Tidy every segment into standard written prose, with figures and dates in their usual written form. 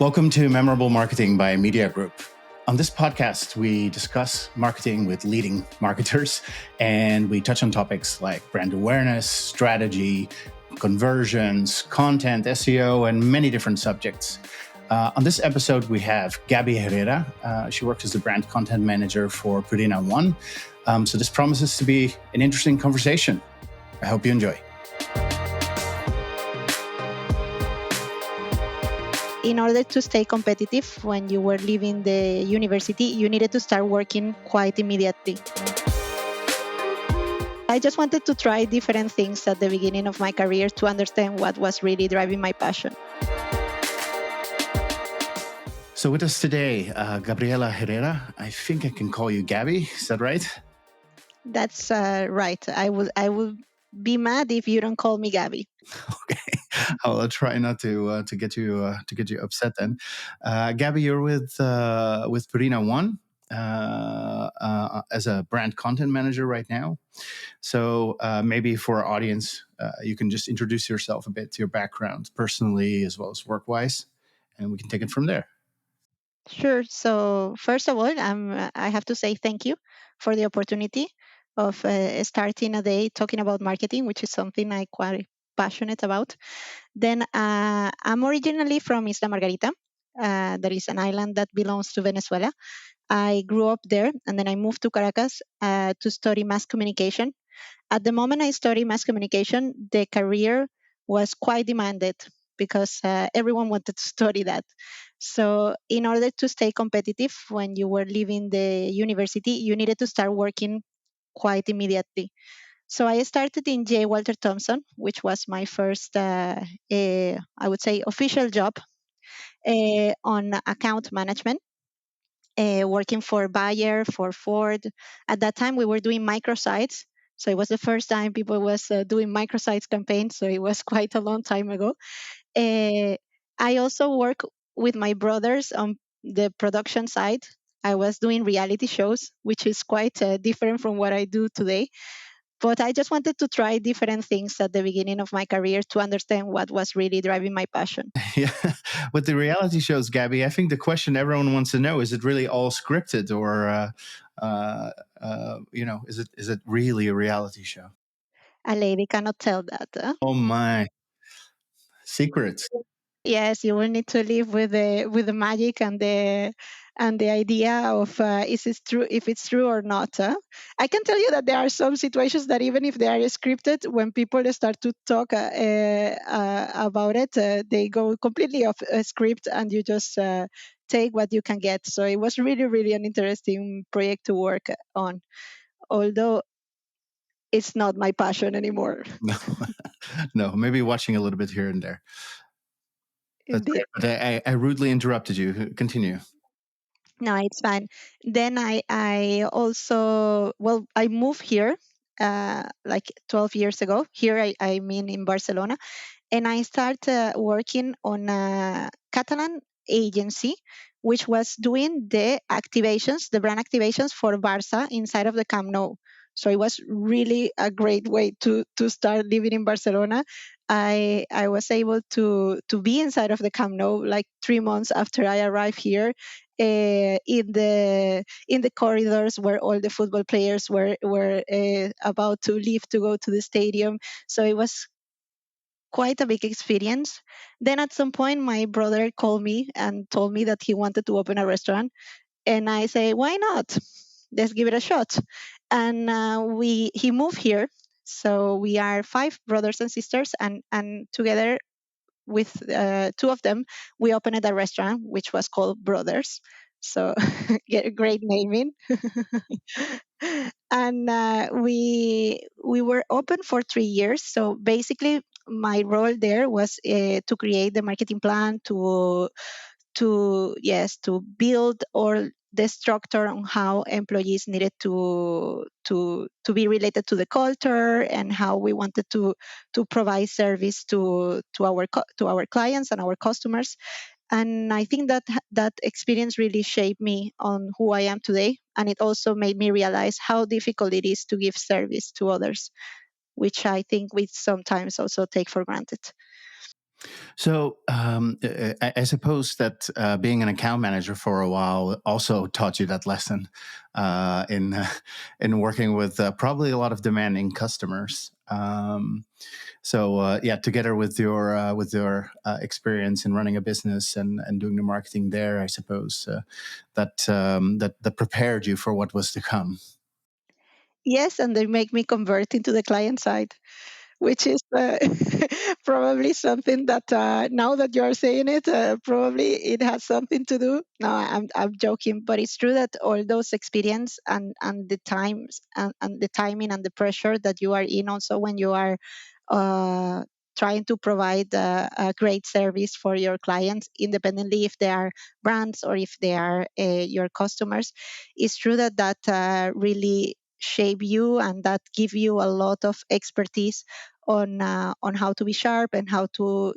Welcome to Memorable Marketing by MediaGroup. On this podcast, we discuss marketing with leading marketers, and we touch on topics like brand awareness, strategy, conversions, content, SEO, and many different subjects. On this episode, we have Gabriella Herrera. She works as the brand content manager for Purina ONE. So this promises to be an interesting conversation. I hope you enjoy. In order to stay competitive when you were leaving the university, you needed to start working quite immediately. I just wanted to try different things at the beginning of my career to understand what was really driving my passion. So with us today, Gabriella Herrera. I think I can call you Gabby. Is that right? That's right. I will be mad if you don't call me Gabby. Okay, I'll try not to get you upset then. Gabby, you're with Purina ONE as a brand content manager right now. So maybe for our audience, you can just introduce yourself a bit, to your background personally as well as work-wise, and we can take it from there. Sure. So first of all, I have to say thank you for the opportunity of starting a day talking about marketing, which is something I quite passionate about. Then I'm originally from Isla Margarita. That is an island that belongs to Venezuela. I grew up there, and then I moved to Caracas to study mass communication. At the moment I studied mass communication, the career was quite demanded because everyone wanted to study that. So in order to stay competitive when you were leaving the university, you needed to start working quite immediately. So I started in J. Walter Thompson, which was my first, I would say, official job on account management, working for Bayer, for Ford. At that time, we were doing microsites. So it was the first time people was doing microsites campaigns. So it was quite a long time ago. I also work with my brothers on the production side. I was doing reality shows, which is quite different from what I do today. But I just wanted to try different things at the beginning of my career to understand what was really driving my passion. Yeah, with the reality shows, Gabby, I think the question everyone wants to know is it really all scripted, or is it really a reality show? A lady cannot tell that. Oh my, secrets. Yes, you will need to live with the magic and the idea of is it true, if it's true or not. I can tell you that there are some situations that even if they are scripted, when people start to talk about it, they go completely off script, and you just take what you can get. So it was really, really an interesting project to work on, although it's not my passion anymore. No, no, maybe watching a little bit here and there. That's Indeed. great. But I rudely interrupted you. Continue. No, it's fine. Then I also, well, I moved here like 12 years ago. Here I mean in Barcelona. And I started working on a Catalan agency, which was doing the activations, the brand activations for Barça inside of the Camp Nou. So it was really a great way to start living in Barcelona. I was able to be inside of the Camp Nou like 3 months after I arrived here, in the corridors where all the football players were about to leave to go to the stadium. So it was quite a big experience. Then at some point, my brother called me and told me that he wanted to open a restaurant, and I say, why not? Let's give it a shot. And he moved here. So we are 5 brothers and sisters, and together with 2 of them, we opened a restaurant which was called Brothers. So get a great naming. And we were open for 3 years. So basically, my role there was to create the marketing plan, to build all the structure on how employees needed to be related to the culture, and how we wanted to provide service to our clients and our customers. And I think that experience really shaped me on who I am today, and it also made me realize how difficult it is to give service to others, which I think we sometimes also take for granted. So I suppose that being an account manager for a while also taught you that lesson in working with probably a lot of demanding customers. So yeah, together with your experience in running a business and doing the marketing there, I suppose that prepared you for what was to come. Yes, and they make me convert into the client side, which is probably something that now that you are saying it, probably it has something to do. No, I'm joking, but it's true that all those experience and the times and the timing and the pressure that you are in, also when you are uh, trying to provide a great service for your clients, independently if they are brands or if they are your customers. It's true that really shape you and that give you a lot of expertise on how to be sharp and how to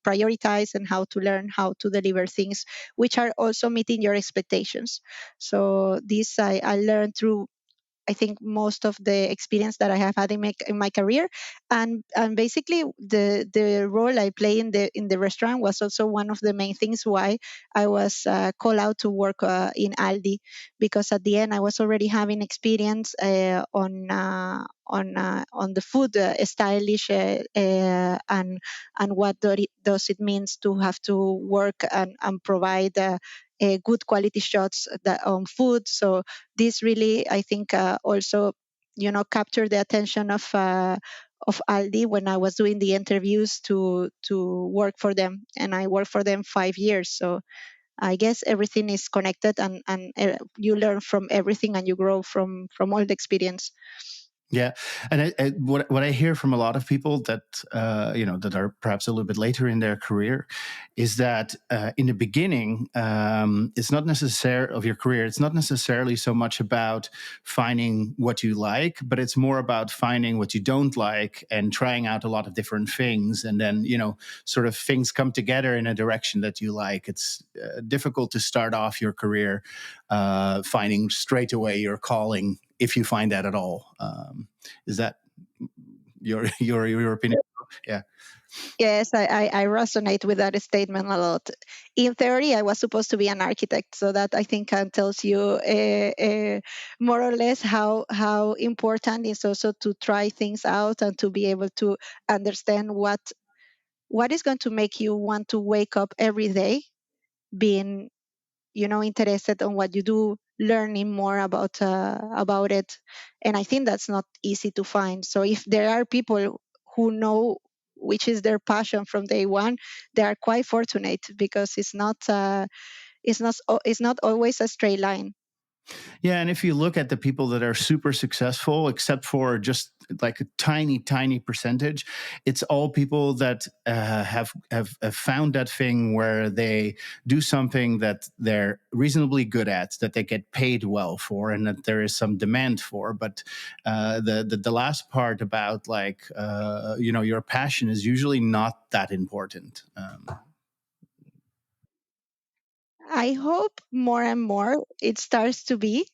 prioritize and how to learn how to deliver things which are also meeting your expectations. So this I learned through, I think, most of the experience that I have had in my career, and basically the role I play in the restaurant was also one of the main things why I was called out to work in Aldi, because at the end I was already having experience on the food stylish and what does it means to have to work and provide good quality shots on food. So this really, I think, also captured the attention of Aldi when I was doing the interviews to work for them, and I worked for them 5 years. So I guess everything is connected, and you learn from everything, and you grow from all the experience. Yeah, and what I hear from a lot of people that that are perhaps a little bit later in their career is that in the beginning, it's not necessary of your career. It's not necessarily so much about finding what you like, but it's more about finding what you don't like and trying out a lot of different things, and then sort of things come together in a direction that you like. It's difficult to start off your career finding straight away your calling, if you find that at all. Is that your opinion? Yeah. Yes, I resonate with that statement a lot. In theory, I was supposed to be an architect, so that I think tells you more or less how important it is also to try things out and to be able to understand what is going to make you want to wake up every day being interested on what you do, learning more about it. And I think that's not easy to find. So if there are people who know which is their passion from day one, they are quite fortunate, because it's not always a straight line. Yeah, and if you look at the people that are super successful, except for just like a tiny, tiny percentage, it's all people that have found that thing where they do something that they're reasonably good at, that they get paid well for, and that there is some demand for. But the last part about like your passion is usually not that important. I hope more and more it starts to be,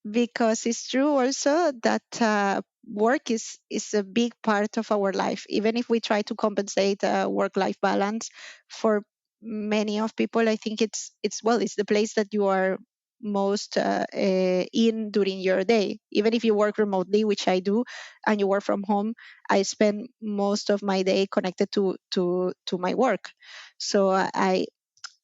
because it's true also that work is a big part of our life. Even if we try to compensate work life balance, for many of people, I think it's the place that you are most in during your day. Even if you work remotely, which I do, and you work from home, I spend most of my day connected to my work. So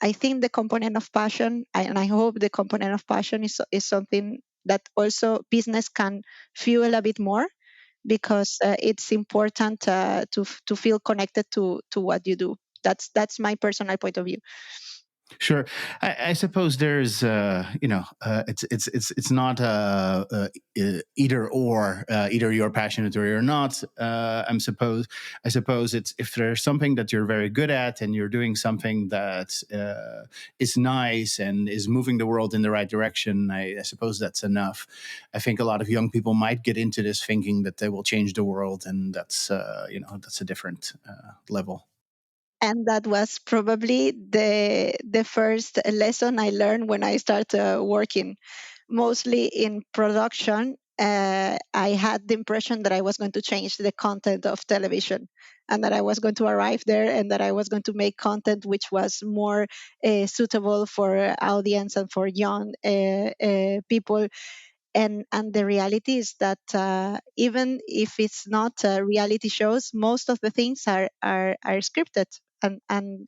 I think the component of passion, and I hope the component of passion is something that also business can fuel a bit more, because it's important to feel connected to what you do. That's my personal point of view. Sure, I suppose there's it's not either or, either you're passionate or you're not. I suppose it's if there's something that you're very good at and you're doing something that is nice and is moving the world in the right direction. I suppose that's enough. I think a lot of young people might get into this thinking that they will change the world, and that's a different level. And that was probably the first lesson I learned when I started working, mostly in production. I had the impression that I was going to change the content of television, and that I was going to arrive there and that I was going to make content which was more suitable for audience and for young people. And the reality is that even if it's not reality shows, most of the things are scripted, and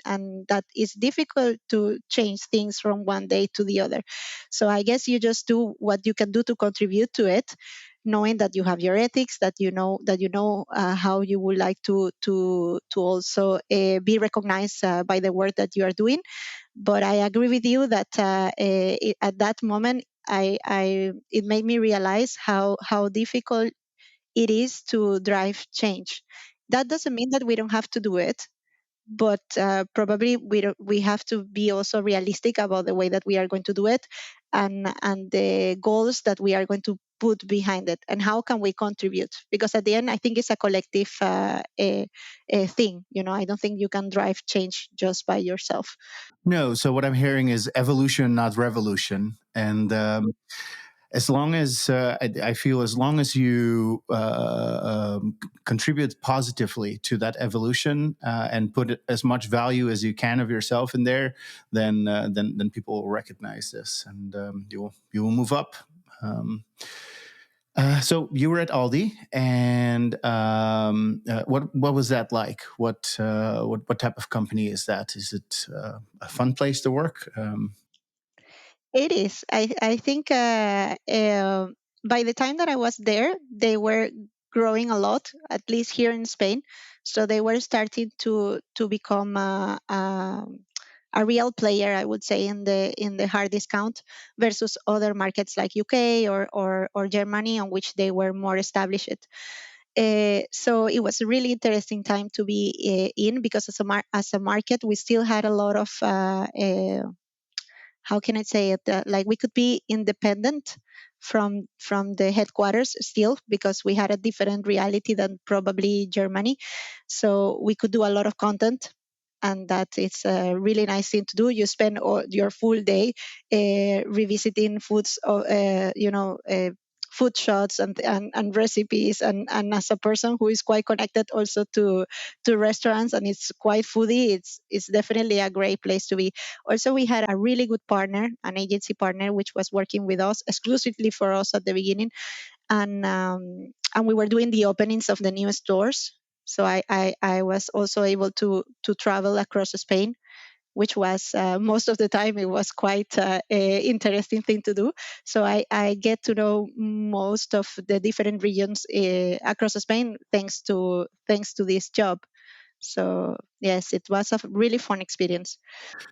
that it's difficult to change things from one day to the other. So I guess you just do what you can do to contribute to it, knowing that you have your ethics, that you know how you would like to also be recognized by the work that you are doing. But I agree with you that at that moment, it made me realize how difficult it is to drive change. That doesn't mean that we don't have to do it, but probably we have to be also realistic about the way that we are going to do it, and the goals that we are going to put behind it, and how can we contribute, because at the end I think it's a collective thing. I don't think you can drive change just by yourself. No, so what I'm hearing is evolution, not revolution. And as long as I feel, as long as you contribute positively to that evolution and put as much value as you can of yourself in there, then people will recognize this, and you will move up. Um, so you were at Aldi, and what was that like? What type of company is that? Is it a fun place to work? It is. I think by the time that I was there, they were growing a lot, at least here in Spain. So they were starting to become a real player, I would say, in the hard discount versus other markets like UK or Germany, on which they were more established. So it was a really interesting time to be in, because as a market, we still had a lot of how can I say it? Like, we could be independent from the headquarters still, because we had a different reality than probably Germany. So we could do a lot of content, and that it's a really nice thing to do. You spend your full day revisiting foods, food shots and recipes, and as a person who is quite connected also to restaurants and it's quite foodie, it's definitely a great place to be. Also, we had a really good partner, an agency partner, which was working with us exclusively for us at the beginning, and we were doing the openings of the new stores. So I was also able to travel across Spain, which was most of the time it was quite a interesting thing to do. So I get to know most of the different regions across Spain, thanks to this job. So yes, it was a really fun experience.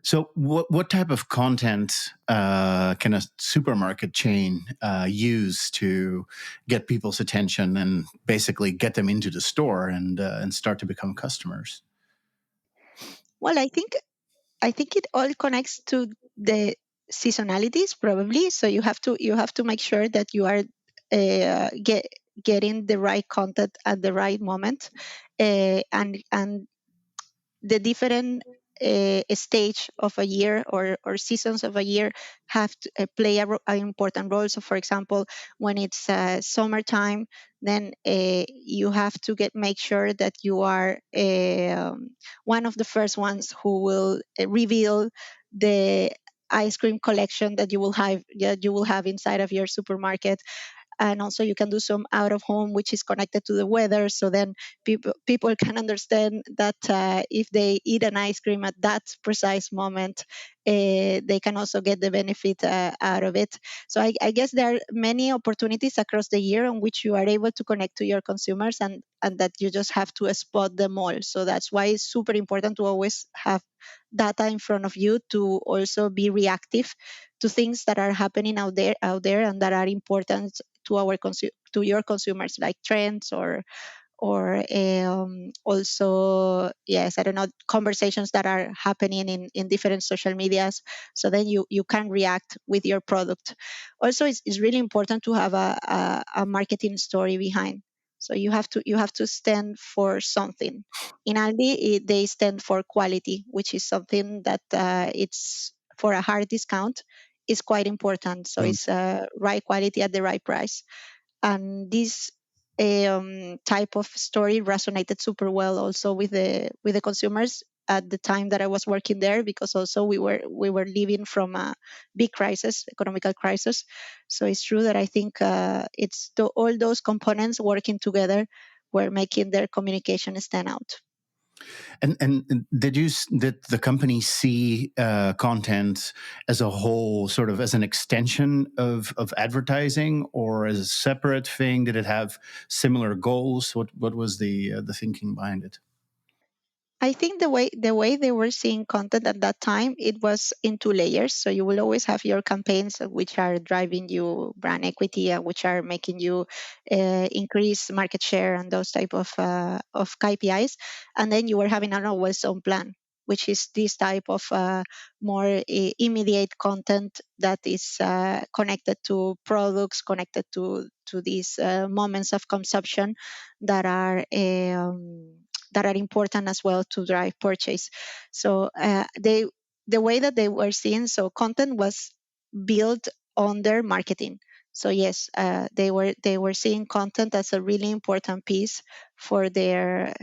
So, what type of content can a supermarket chain use to get people's attention and basically get them into the store and start to become customers? Well, I think it all connects to the seasonalities probably. So you have to make sure that you are getting the right content at the right moment, and the different stage of a year, or seasons of a year, have to play an important role. So, for example, when it's summertime, then you have to make sure that you are one of the first ones who will reveal the ice cream collection that you will have inside of your supermarket. And also you can do some out of home, which is connected to the weather, so then people can understand that if they eat an ice cream at that precise moment, they can also get the benefit out of it. So I guess there are many opportunities across the year on which you are able to connect to your consumers, and that you just have to spot them all. So that's why it's super important to always have data in front of you, to also be reactive to things that are happening out there and that are important to to your consumers, like trends, or also, yes, I don't know, conversations that are happening in different social medias. So then you can react with your product. Also, it's really important to have a marketing story behind. So you have to stand for something. In Aldi, they stand for quality, which is something that it's for a hard discount is quite important. So Mm. it's right quality at the right price. and this type of story resonated super well also with the consumers at the time that I was working there, because also we were living from a big crisis, economical crisis. So it's true that I think it's all those components working together were making their communication stand out. And did the company see content as a whole, sort of as an extension of advertising, or as a separate thing? Did it have similar goals? What was the thinking behind it? I think the way they were seeing content at that time, it was in two layers. So you will always have your campaigns which are driving you brand equity and which are making you increase market share and those type of KPIs, and then you were having an always on plan, which is this type of more immediate content that is connected to products, connected to these moments of consumption that are. That are important as well to drive purchase. So the way that they were seeing, so content was built on their marketing. So yes, they were seeing content as a really important piece for their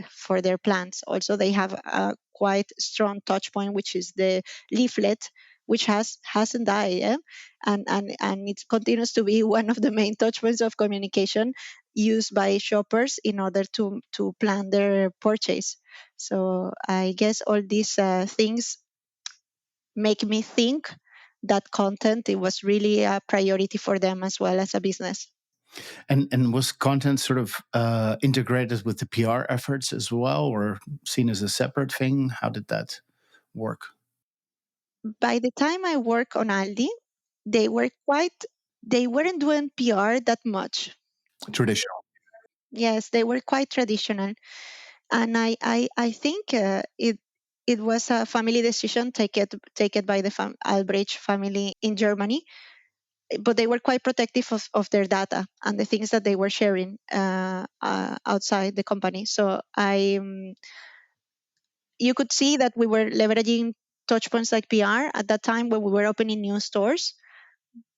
plans. Also, they have a quite strong touch point, which is the leaflet, which hasn't died, and it continues to be one of the main touch points of communication used by shoppers in order to plan their purchase. So I guess all these things make me think that content, it was really a priority for them as well as a business. And was content sort of integrated with the PR efforts as well, or seen as a separate thing? How did that work? By the time I work on Aldi, they were quite they weren't doing PR that much. Traditional. Yes, they were quite traditional, and I think it was a family decision taken by the Albrecht family in Germany, but they were quite protective of their data and the things that they were sharing outside the company. So you could see that we were leveraging touch points like PR at that time when we were opening new stores,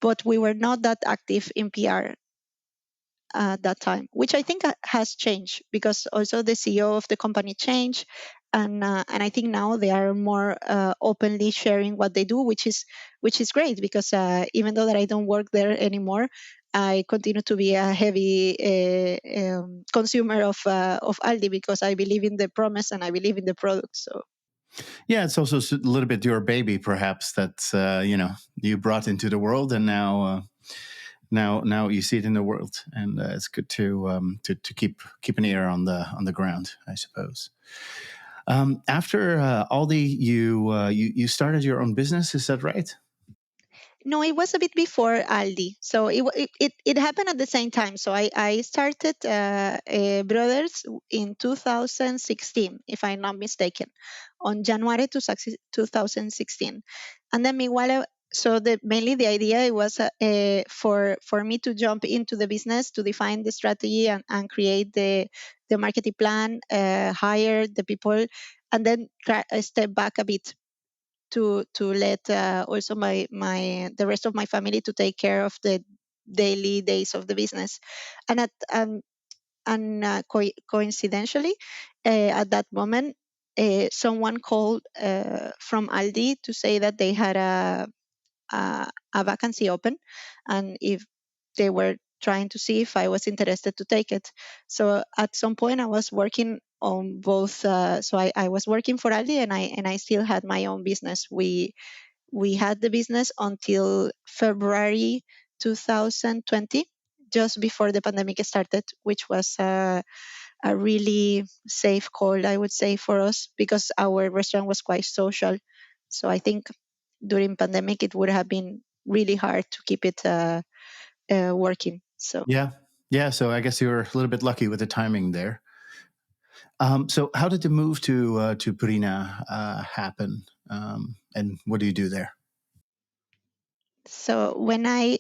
but we were not that active in PR at that time, which I think has changed because also the CEO of the company changed, and I think now they are more openly sharing what they do, which is great because even though that I don't work there anymore, I continue to be a heavy consumer of Aldi because I believe in the promise and I believe in the product. So Yeah, it's also a little bit your baby, perhaps, that you brought into the world, and now you see it in the world, and it's good to keep an ear on the ground, I suppose. After Aldi, you started your own business. Is that right? no, it was a bit before Aldi. So it happened at the same time. So I started Brothers in 2016, if I'm not mistaken, on January 2016. And then meanwhile, so mainly the idea it was for me to jump into the business, to define the strategy and create the marketing plan, hire the people, and then step back a bit to let also my the rest of my family to take care of the daily days of the business. And coincidentally, at that moment, someone called from Aldi to say that they had a vacancy open, and if they were trying to see if I was interested to take it. So at some point, I was working on both. So I was working for Aldi, and I still had my own business. We had the business until February 2020, just before the pandemic started, which was a really safe call, I would say, for us because our restaurant was quite social. So I think during pandemic it would have been really hard to keep it working. So Yeah, yeah. So I guess you were a little bit lucky with the timing there. So how did the move to Purina happen, and what do you do there? so when I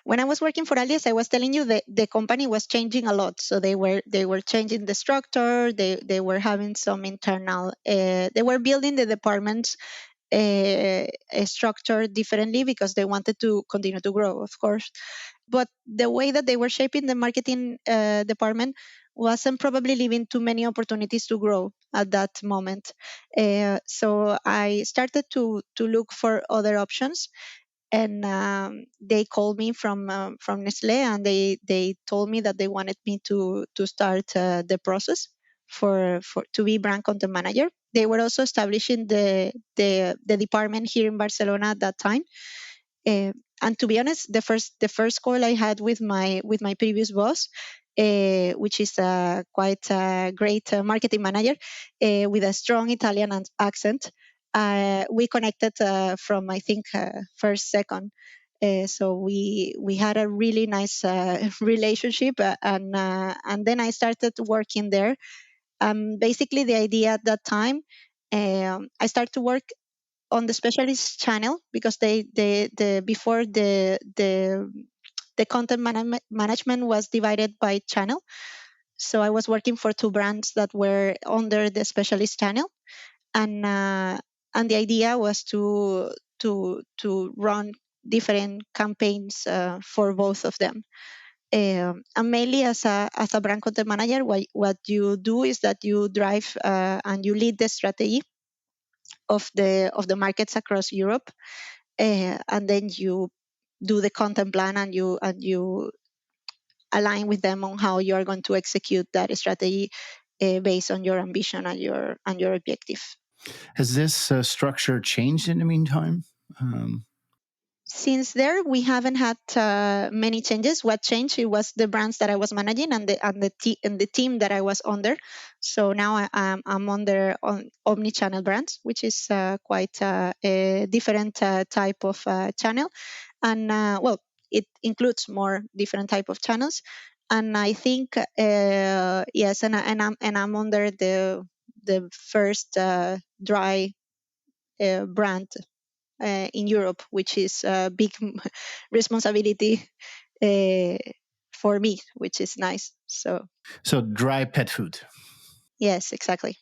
was working for Alias, I was telling you that the company was changing a lot. So they were changing the structure. They were having some internal. They were building the departments structured differently because they wanted to continue to grow, of course. But the way that they were shaping the marketing department wasn't probably leaving too many opportunities to grow at that moment. So I started to look for other options, and they called me from Nestlé, and they told me that they wanted me to start the process for to be brand content manager. They were also establishing the department here in Barcelona at that time. Uh, and to be honest, the first call I had with my previous boss, which is quite a great marketing manager with a strong Italian accent. We connected from, I think, first second. So we had a really nice relationship, and then I started working there. Basically, the idea at that time, I started to work on the specialist channel because the before the content management was divided by channel. So I was working for two brands that were under the specialist channel, and the idea was to run different campaigns for both of them. And mainly as a brand content manager, what you do is that you drive and you lead the strategy of the markets across Europe, and then you do the content plan, and you align with them on how you are going to execute that strategy based on your ambition and your objective. Has this structure changed in the meantime? Since there, we haven't had many changes. What changed, it was the brands that I was managing and the team that I was under. So now I'm under omni-channel brands, which is quite a different type of channel, and well, it includes more different type of channels. And I think yes, and I'm under the first dry brand in Europe, which is a big responsibility uh, for me, which is nice. So dry pet food. Yes, exactly.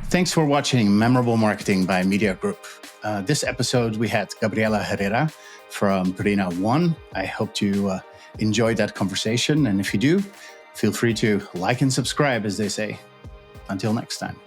Thanks for watching Memorable Marketing by MediaGroup. This episode, we had Gabriella Herrera from Purina ONE. I hope you enjoyed that conversation. And if you do, feel free to like and subscribe, as they say. Until next time.